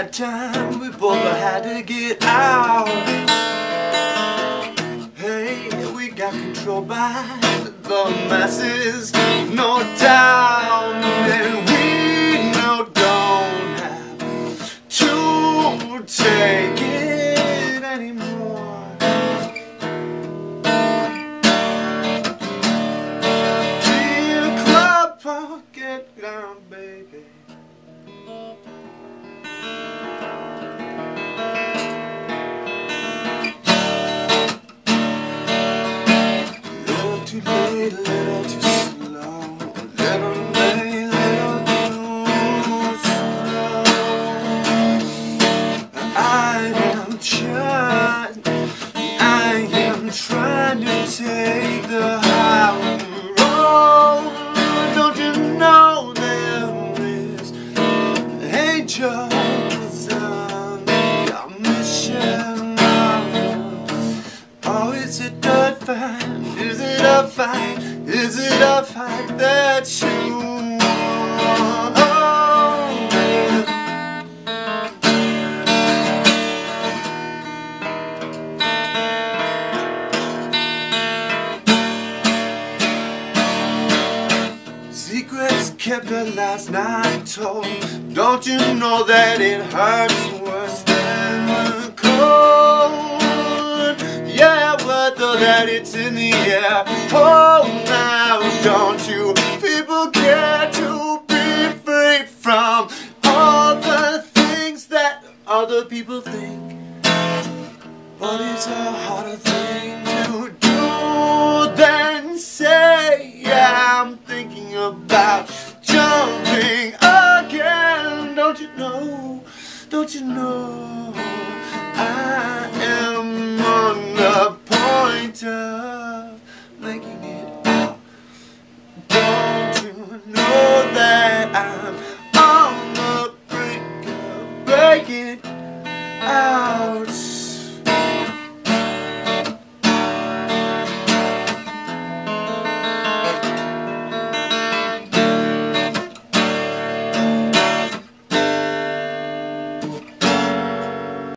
bad time, we both had to get out. Hey, we got controlled by the masses, no doubt, and we no don't have to take it anymore. Dear club, get down, baby. Too late, a little too slow, a little late, little too slow. I am trying to take the high road. Don't you know there is angels on your mission? Oh, it's a dirt fight. Is it a fight? Is it a fight that you want? Secrets kept at last night told. Don't you know that it hurts worse than the cold? Yeah, weather that it's in the air. Oh, now don't you people care to be free from all the things that other people think? But it's a harder thing to do than say, yeah, I'm thinking about jumping again. Don't you know? Don't you know?